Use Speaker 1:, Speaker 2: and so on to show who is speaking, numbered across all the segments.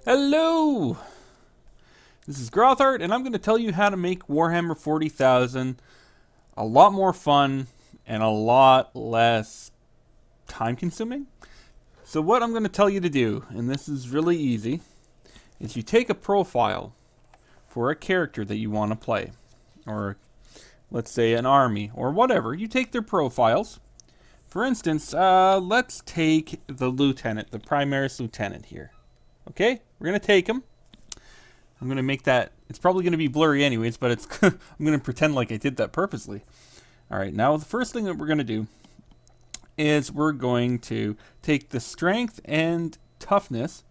Speaker 1: Hello! This is Grothart, and I'm going to tell you how to make Warhammer 40,000 a lot more fun and a lot less time consuming. So, what I'm going to tell you to do, and this is really easy, is you take a profile for a character that you want to play, or let's say an army, or whatever. You take their profiles. For instance, let's take the lieutenant, the Primaris lieutenant here. Okay, we're going to take him. I'm going to make that, it's probably going to be blurry anyways, but it's I'm going to pretend like I did that purposely. Alright, now the first thing that we're going to do is we're going to take the strength and toughness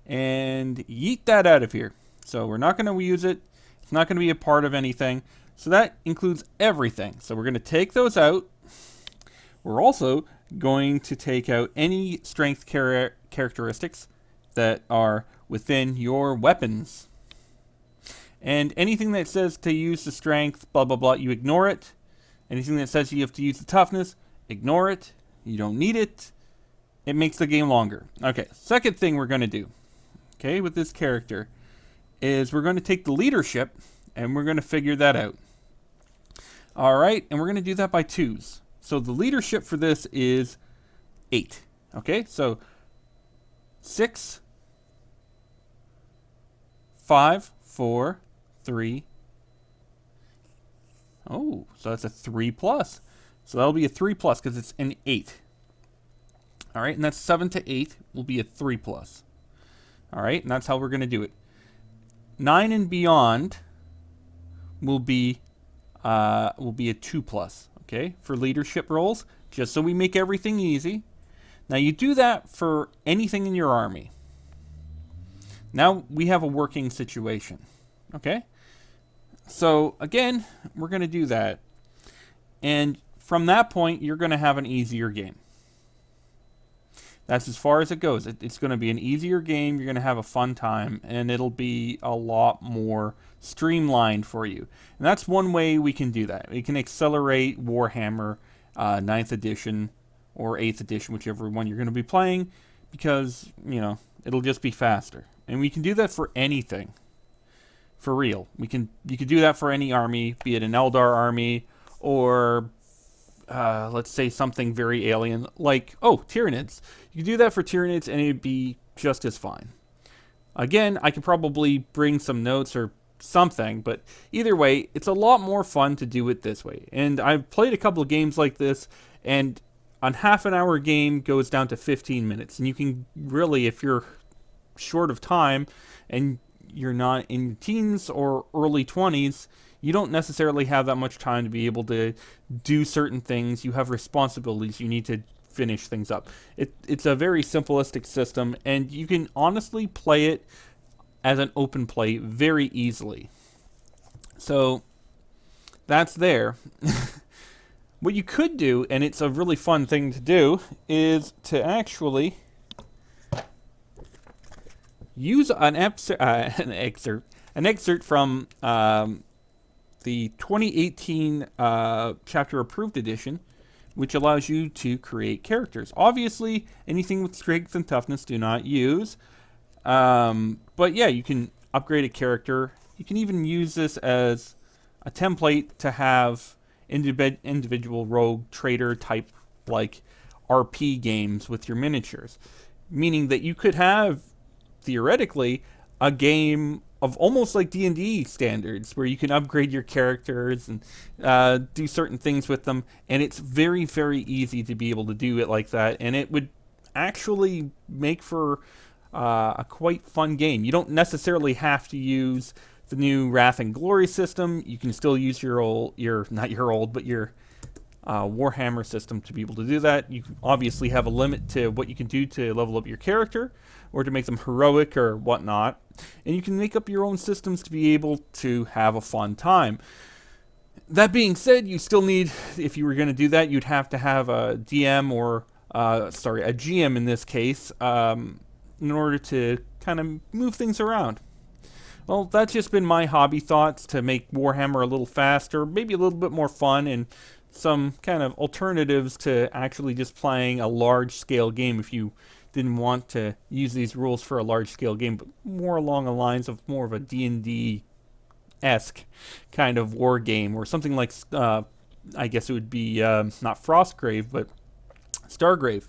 Speaker 1: and yeet that out of here. So we're not going to use it. It's not going to be a part of anything. So that includes everything. So we're going to take those out. We're also going to take out any strength characteristics that are within your weapons. And anything that says to use the strength, blah, blah, blah, you ignore it. Anything that says you have to use the toughness, ignore it. You don't need it. It makes the game longer. Okay, second thing we're going to do, okay, with this character, is we're going to take the leadership, and we're going to figure that out. Alright, and we're going to do that by twos. So the leadership for this is 8. Okay, so 6, 5, 4, 3. Oh, so that's a 3 plus. So that'll be a 3 plus because it's an 8. All right, and that's 7 to 8 will be a 3 plus. All right, and that's how we're going to do it. 9 and beyond will be a 2 plus. Okay, for leadership roles, just so we make everything easy. Now you do that for anything in your army. Now we have a working situation. Okay? So again, we're going to do that. And from that point, you're going to have an easier game. That's as far as it goes. It's going to be an easier game. You're going to have a fun time. And it'll be a lot more streamlined for you. And that's one way we can do that. We can accelerate Warhammer 9th edition or 8th edition, whichever one you're going to be playing. Because, you know, it'll just be faster. And we can do that for anything. For real. You can do that for any army, be it an Eldar army, or let's say something very alien, like, Tyranids. You can do that for Tyranids and it'd be just as fine. Again, I could probably bring some notes or something, but either way, it's a lot more fun to do it this way. And I've played a couple of games like this, and a half an hour game goes down to 15 minutes. And you can really, if you're short of time and you're not in your teens or early 20s, you don't necessarily have that much time to be able to do certain things. You have responsibilities. You need to finish things up. It's a very simplistic system, and you can honestly play it as an open play very easily. So that's there. What you could do, and it's a really fun thing to do, is to actually use an excerpt from the 2018 chapter approved edition, which allows you to create characters. Obviously, anything with strength and toughness do not use. But yeah, you can upgrade a character. You can even use this as a template to have individual rogue trader type like RP games with your miniatures. Meaning that you could have, theoretically, a game of almost like D&D standards where you can upgrade your characters and do certain things with them, and it's very, very easy to be able to do it like that, and it would actually make for a quite fun game. You don't necessarily have to use the new Wrath and Glory system. You can still use your Warhammer system to be able to do that. You obviously have a limit to what you can do to level up your character or to make them heroic or whatnot. And you can make up your own systems to be able to have a fun time. That being said, you still need, if you were going to do that, you'd have to have a DM or, a GM in this case, in order to kind of move things around. Well, that's just been my hobby thoughts to make Warhammer a little faster, maybe a little bit more fun, and some kind of alternatives to actually just playing a large-scale game if you didn't want to use these rules for a large-scale game, but more along the lines of more of a D&D-esque kind of war game, or something like, I guess it would be not Frostgrave, but Stargrave.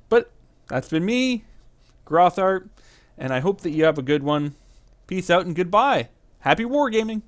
Speaker 1: But that's been me, Grothart, and I hope that you have a good one. Peace out and goodbye. Happy wargaming!